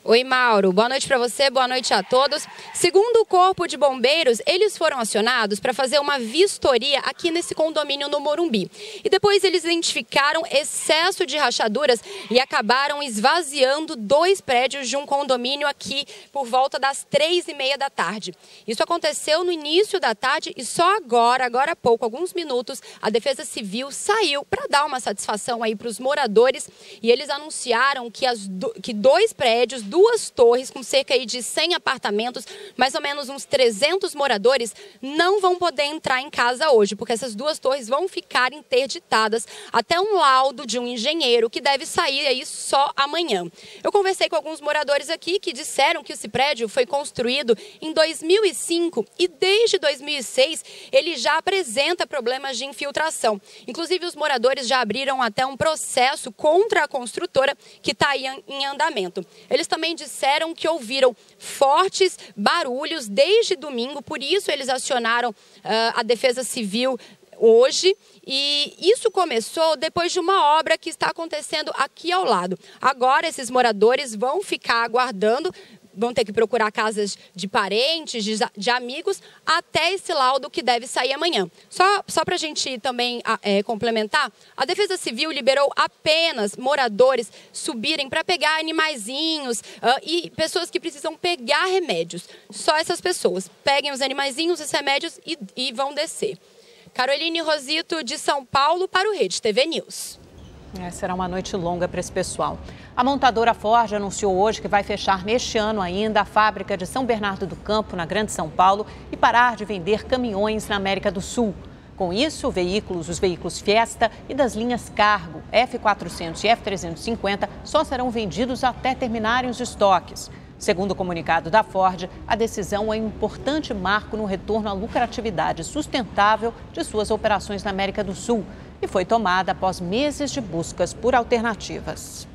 Oi, Mauro. Boa noite para você, boa noite a todos. Segundo o Corpo de Bombeiros, eles foram acionados para fazer uma vistoria aqui nesse condomínio no Morumbi. E depois eles identificaram excesso de rachaduras e acabaram esvaziando 2 prédios de um condomínio aqui por volta das 3h30 da tarde. Isso aconteceu no início da tarde e só agora há pouco, alguns minutos, a Defesa Civil saiu para dar uma satisfação aí para os moradores e eles anunciaram que 2 prédios, 2 torres com cerca aí de 100 apartamentos, mais ou menos uns 300 moradores, não vão poder entrar em casa hoje, porque essas 2 torres vão ficar interditadas até um laudo de um engenheiro que deve sair aí só amanhã. Eu conversei com alguns moradores aqui que disseram que esse prédio foi construído em 2005 e desde 2006 ele já apresenta problemas de infiltração. Inclusive os moradores já abriram até um processo contra a construtora que está aí em andamento. Eles também disseram que ouviram fortes barulhos desde domingo, por isso eles acionaram a Defesa Civil hoje. E isso começou depois de uma obra que está acontecendo aqui ao lado. Agora esses moradores vão ficar aguardando, vão ter que procurar casas de parentes, de amigos, até esse laudo que deve sair amanhã. Só para a gente também complementar, a Defesa Civil liberou apenas moradores subirem para pegar animaizinhos e pessoas que precisam pegar remédios. Só essas pessoas peguem os animaizinhos, os remédios e vão descer. Caroline Rosito, de São Paulo, para o Rede TV News. Será uma noite longa para esse pessoal. A montadora Ford anunciou hoje que vai fechar neste ano ainda a fábrica de São Bernardo do Campo, na Grande São Paulo, e parar de vender caminhões na América do Sul. Com isso, os veículos Fiesta e das linhas Cargo, F400 e F350 só serão vendidos até terminarem os estoques. Segundo o comunicado da Ford, a decisão é um importante marco no retorno à lucratividade sustentável de suas operações na América do Sul e foi tomada após meses de buscas por alternativas.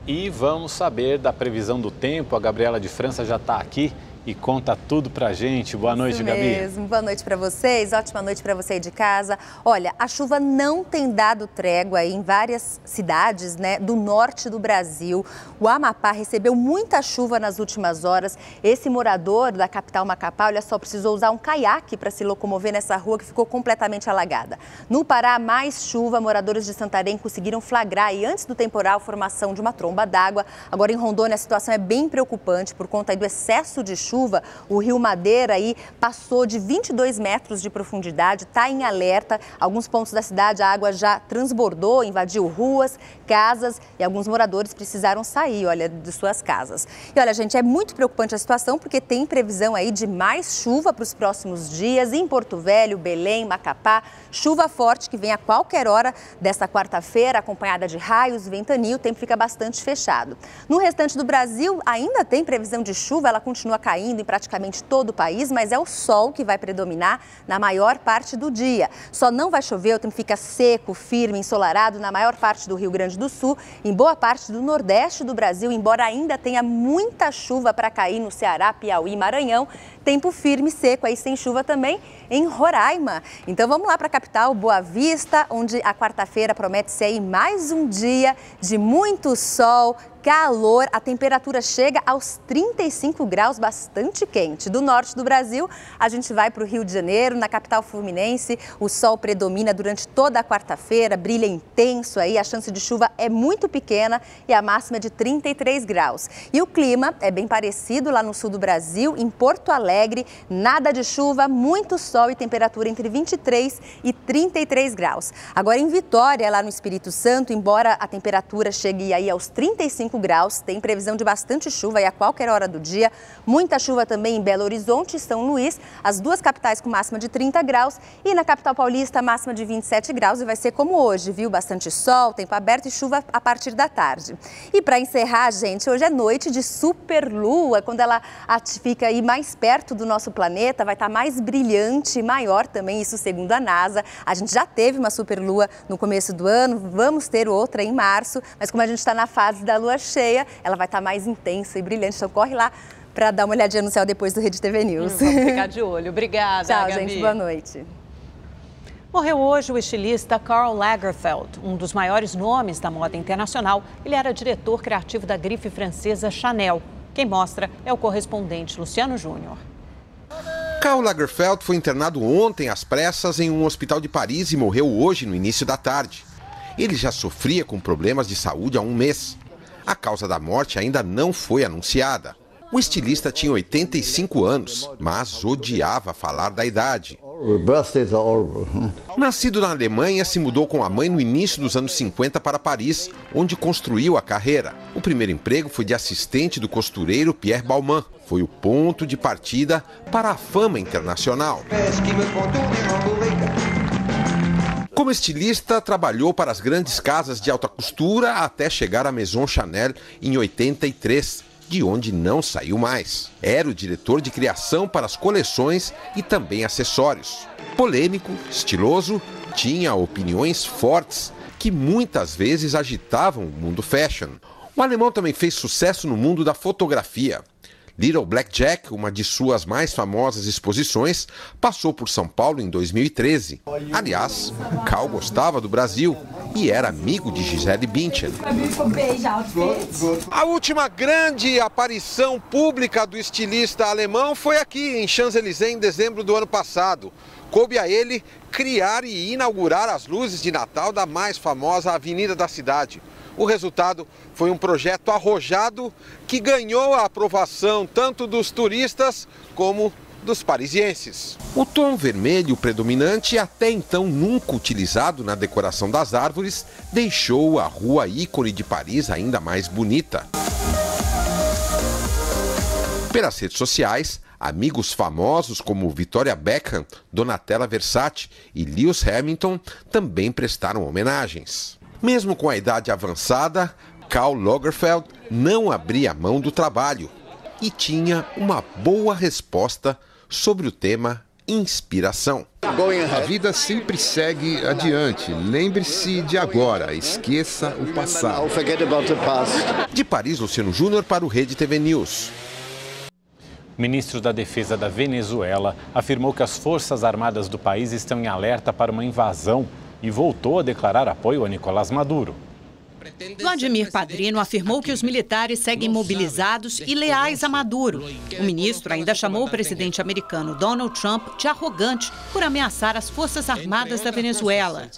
E vamos saber da previsão do tempo. A Gabriela de França já está aqui e conta tudo pra gente. Boa noite, Gabi. Mesmo. Boa noite para vocês, ótima noite para você aí de casa. Olha, a chuva não tem dado trégua aí em várias cidades, né, do norte do Brasil. O Amapá recebeu muita chuva nas últimas horas. Esse morador da capital Macapá, olha só, precisou usar um caiaque para se locomover nessa rua que ficou completamente alagada. No Pará, mais chuva, moradores de Santarém conseguiram flagrar e antes do temporal a formação de uma tromba d'água. Agora em Rondônia a situação é bem preocupante por conta aí do excesso de chuva. O rio Madeira aí passou de 22 metros de profundidade, está em alerta. Alguns pontos da cidade a água já transbordou, invadiu ruas, casas e alguns moradores precisaram sair, olha, de suas casas. E olha, gente, é muito preocupante a situação porque tem previsão aí de mais chuva para os próximos dias em Porto Velho, Belém, Macapá. Chuva forte que vem a qualquer hora desta quarta-feira, acompanhada de raios, ventania, o tempo fica bastante fechado. No restante do Brasil ainda tem previsão de chuva, ela continua caindo em praticamente todo o país, mas é o sol que vai predominar na maior parte do dia. Só não vai chover, o tempo fica seco, firme, ensolarado na maior parte do Rio Grande do Sul, em boa parte do nordeste do Brasil, embora ainda tenha muita chuva para cair no Ceará, Piauí e Maranhão. Tempo firme, seco, aí sem chuva também em Roraima. Então vamos lá para a capital, Boa Vista, onde a quarta-feira promete ser aí mais um dia de muito sol, calor, a temperatura chega aos 35 graus, bastante quente. Do norte do Brasil, a gente vai para o Rio de Janeiro, na capital fluminense, o sol predomina durante toda a quarta-feira, brilha intenso aí, a chance de chuva é muito pequena e a máxima é de 33 graus. E o clima é bem parecido lá no sul do Brasil, em Porto Alegre, nada de chuva, muito sol e temperatura entre 23 e 33 graus. Agora em Vitória, lá no Espírito Santo, embora a temperatura chegue aí aos 35 graus, tem previsão de bastante chuva aí a qualquer hora do dia. Muita chuva também em Belo Horizonte e São Luís, as duas capitais com máxima de 30 graus e na capital paulista máxima de 27 graus e vai ser como hoje, viu? Bastante sol, tempo aberto e chuva a partir da tarde. E para encerrar, gente, hoje é noite de superlua, quando ela fica aí mais perto do nosso planeta, vai estar mais brilhante e maior também, isso segundo a NASA. A gente já teve uma superlua no começo do ano, vamos ter outra em março, mas como a gente está na fase da lua cheia, ela vai estar mais intensa e brilhante, então corre lá para dar uma olhadinha no céu depois do Rede TV News. Vamos ficar de olho. Obrigada, Tchau, Gabi. gente. Boa noite. Morreu hoje o estilista Karl Lagerfeld, um dos maiores nomes da moda internacional. Ele era diretor criativo da grife francesa Chanel. Quem mostra é o correspondente Luciano Júnior. Karl Lagerfeld foi internado ontem às pressas em um hospital de Paris e morreu hoje no início da tarde. Ele já sofria com problemas de saúde há um mês. A causa da morte ainda não foi anunciada. O estilista tinha 85 anos, mas odiava falar da idade. Nascido na Alemanha, se mudou com a mãe no início dos anos 50 para Paris, onde construiu a carreira. O primeiro emprego foi de assistente do costureiro Pierre Balmain. Foi o ponto de partida para a fama internacional. Como estilista, trabalhou para as grandes casas de alta costura até chegar à Maison Chanel em 83, de onde não saiu mais. Era o diretor de criação para as coleções e também acessórios. Polêmico, estiloso, tinha opiniões fortes que muitas vezes agitavam o mundo fashion. O alemão também fez sucesso no mundo da fotografia. Little Black Jack, uma de suas mais famosas exposições, passou por São Paulo em 2013. Aliás, Karl gostava do Brasil e era amigo de Gisele Bündchen. A última grande aparição pública do estilista alemão foi aqui em Champs-Élysées em dezembro do ano passado. Coube a ele criar e inaugurar as luzes de Natal da mais famosa avenida da cidade. O resultado foi um projeto arrojado que ganhou a aprovação tanto dos turistas como dos parisienses. O tom vermelho predominante, até então nunca utilizado na decoração das árvores, deixou a rua ícone de Paris ainda mais bonita. Pelas redes sociais, Amigos famosos como Victoria Beckham, Donatella Versace e Lewis Hamilton também prestaram homenagens. Mesmo com a idade avançada, Karl Lagerfeld não abria mão do trabalho e tinha uma boa resposta sobre o tema inspiração. A vida sempre segue adiante. Lembre-se de agora, esqueça o passado. De Paris, Luciano Júnior para o Rede TV News. O ministro da Defesa da Venezuela afirmou que as Forças Armadas do país estão em alerta para uma invasão e voltou a declarar apoio a Nicolás Maduro. Vladimir Padrino afirmou que os militares seguem mobilizados e leais a Maduro. O ministro ainda chamou o presidente americano Donald Trump de arrogante por ameaçar as Forças Armadas da Venezuela.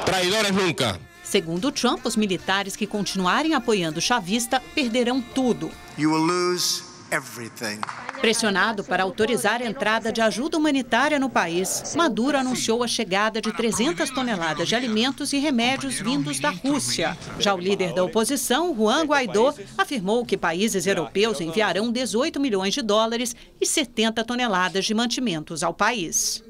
Traidores nunca. Segundo Trump, os militares que continuarem apoiando o chavista perderão tudo. You will lose everything. Pressionado para autorizar a entrada de ajuda humanitária no país, Maduro anunciou a chegada de 300 toneladas de alimentos e remédios vindos da Rússia. Já o líder da oposição, Juan Guaidó, afirmou que países europeus enviarão 18 milhões de dólares e 70 toneladas de mantimentos ao país.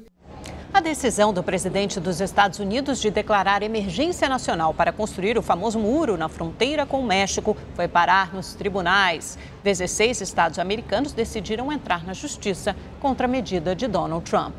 A decisão do presidente dos Estados Unidos de declarar emergência nacional para construir o famoso muro na fronteira com o México foi parar nos tribunais. 16 estados americanos decidiram entrar na justiça contra a medida de Donald Trump.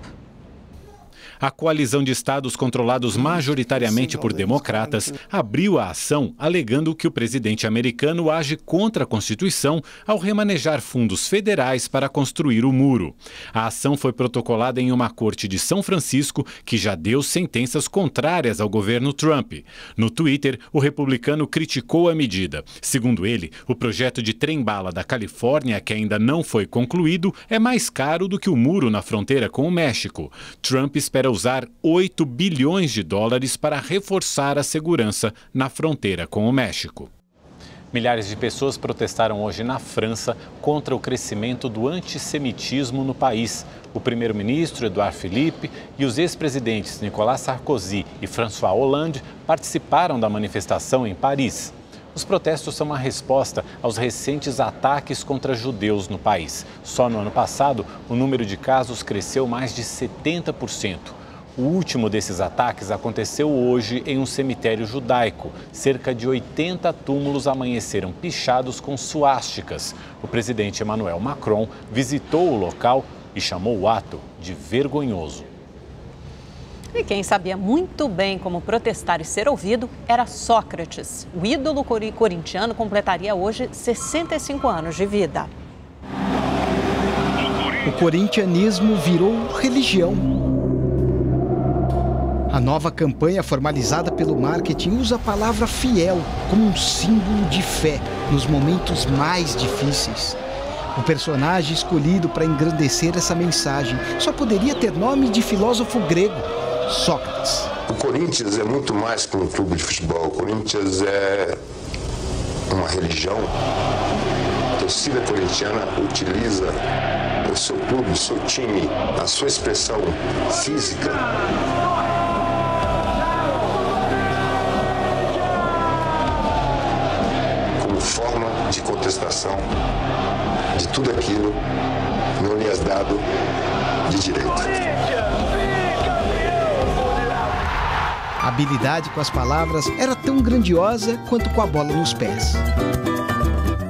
A coalizão de estados controlados majoritariamente por democratas abriu a ação alegando que o presidente americano age contra a Constituição ao remanejar fundos federais para construir o muro. A ação foi protocolada em uma corte de São Francisco que já deu sentenças contrárias ao governo Trump. No Twitter, o republicano criticou a medida. Segundo ele, o projeto de trem-bala da Califórnia, que ainda não foi concluído, é mais caro do que o muro na fronteira com o México. Trump espera usar 8 bilhões de dólares para reforçar a segurança na fronteira com o México. Milhares de pessoas protestaram hoje na França contra o crescimento do antissemitismo no país. O primeiro-ministro Édouard Philippe e os ex-presidentes Nicolas Sarkozy e François Hollande participaram da manifestação em Paris. Os protestos são uma resposta aos recentes ataques contra judeus no país. Só no ano passado, o número de casos cresceu mais de 70%. O último desses ataques aconteceu hoje em um cemitério judaico. Cerca de 80 túmulos amanheceram pichados com suásticas. O presidente Emmanuel Macron visitou o local e chamou o ato de vergonhoso. E quem sabia muito bem como protestar e ser ouvido era Sócrates. O ídolo corintiano completaria hoje 65 anos de vida. O corintianismo virou religião. A nova campanha formalizada pelo marketing usa a palavra fiel como um símbolo de fé nos momentos mais difíceis. O personagem escolhido para engrandecer essa mensagem só poderia ter nome de filósofo grego, Sócrates. O Corinthians é muito mais que um clube de futebol. O Corinthians é uma religião. A torcida corintiana utiliza o seu clube, o seu time, a sua expressão física como forma de contestação de tudo aquilo que não lhe é dado de direito. A habilidade com as palavras era tão grandiosa quanto com a bola nos pés.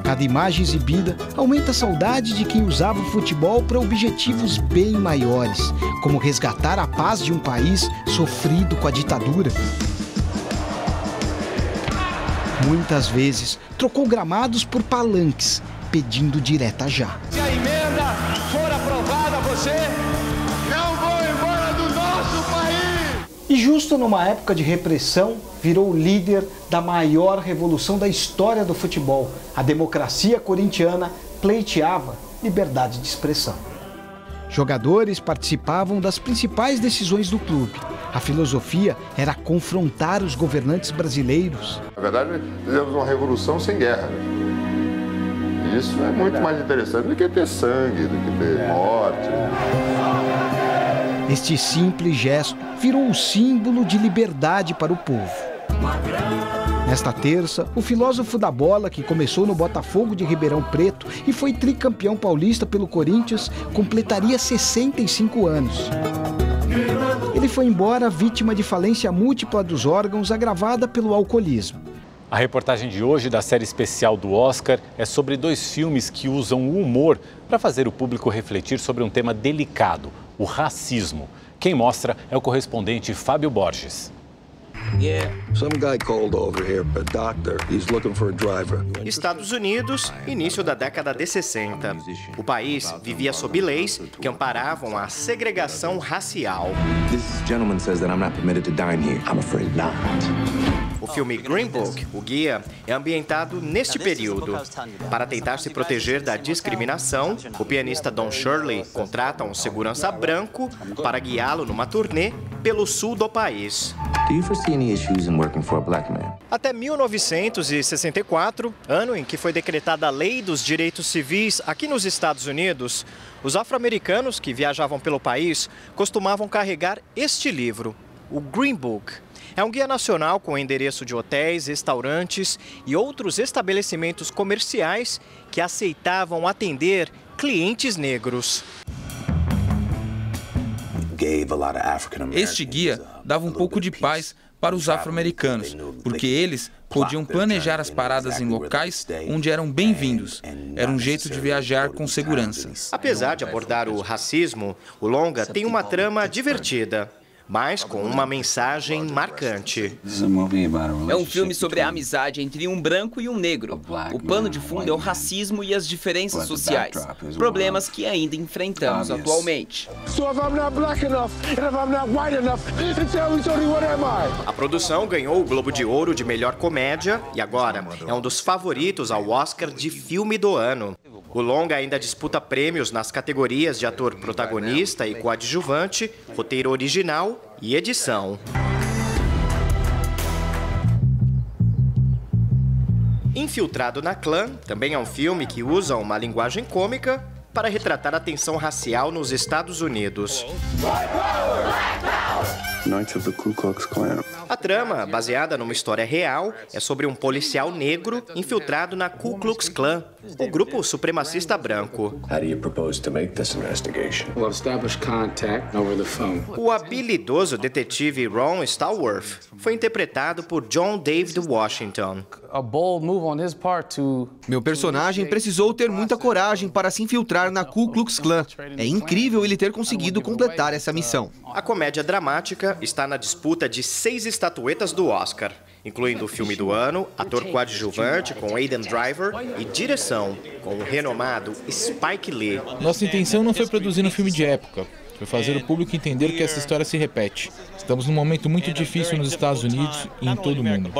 Cada imagem exibida aumenta a saudade de quem usava o futebol para objetivos bem maiores, como resgatar a paz de um país sofrido com a ditadura. Muitas vezes trocou gramados por palanques, pedindo direta já. Se a emenda for aprovada, você não vai embora do nosso país! E justo numa época de repressão, virou o líder da maior revolução da história do futebol. A democracia corintiana pleiteava liberdade de expressão. Jogadores participavam das principais decisões do clube. A filosofia era confrontar os governantes brasileiros. Na verdade, fizemos uma revolução sem guerra. Isso é muito mais interessante do que ter sangue, do que ter morte. Este simples gesto virou um símbolo de liberdade para o povo. Nesta terça, o filósofo da bola, que começou no Botafogo de Ribeirão Preto e foi tricampeão paulista pelo Corinthians, completaria 65 anos. Ele foi embora vítima de falência múltipla dos órgãos agravada pelo alcoolismo. A reportagem de hoje da série especial do Oscar é sobre 2 filmes que usam o humor para fazer o público refletir sobre um tema delicado, o racismo. Quem mostra é o correspondente Fábio Borges. Estados Unidos, início da década de 60. O país vivia sob leis que amparavam a segregação racial. O filme Green Book, o Guia, é ambientado neste período. Para tentar se proteger da discriminação, o pianista Don Shirley contrata um segurança branco para guiá-lo numa turnê pelo sul do país. Até 1964, ano em que foi decretada a Lei dos Direitos Civis aqui nos Estados Unidos, os afro-americanos que viajavam pelo país costumavam carregar este livro, o Green Book. É um guia nacional com endereço de hotéis, restaurantes e outros estabelecimentos comerciais que aceitavam atender clientes negros. Este guia dava um pouco de paz para os afro-americanos, porque eles podiam planejar as paradas em locais onde eram bem-vindos. Era um jeito de viajar com segurança. Apesar de abordar o racismo, o longa tem uma trama divertida, mas com uma mensagem marcante. É um filme sobre a amizade entre um branco e um negro. O pano de fundo é o racismo e as diferenças sociais, problemas que ainda enfrentamos atualmente. A produção ganhou o Globo de Ouro de melhor comédia e agora é um dos favoritos ao Oscar de filme do ano. O longa ainda disputa prêmios nas categorias de ator protagonista e coadjuvante, roteiro original e edição. Infiltrado na Clã também é um filme que usa uma linguagem cômica para retratar a tensão racial nos Estados Unidos. A trama, baseada numa história real, é sobre um policial negro infiltrado na Ku Klux Klan, o grupo supremacista branco. O habilidoso detetive Ron Stallworth foi interpretado por John David Washington. Meu personagem precisou ter muita coragem para se infiltrar na Ku Klux Klan. É incrível ele ter conseguido completar essa missão. A comédia dramática está na disputa de 6 estatuetas do Oscar, incluindo o filme do ano, ator coadjuvante com Adam Driver e direção com o renomado Spike Lee. Nossa intenção não foi produzir um filme de época, foi fazer o público entender que essa história se repete. Estamos num momento muito difícil nos Estados Unidos e em todo o mundo.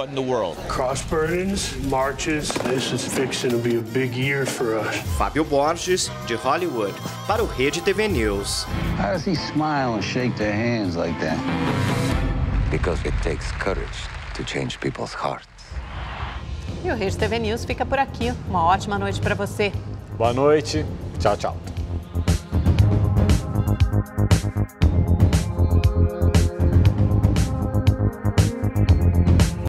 Fábio Borges, de Hollywood, para o Rede TV News. How does he smile and shake their hands like that? Because it takes courage to change people's hearts. E o Rede TV News fica por aqui. Uma ótima noite para você. Boa noite. Tchau, tchau.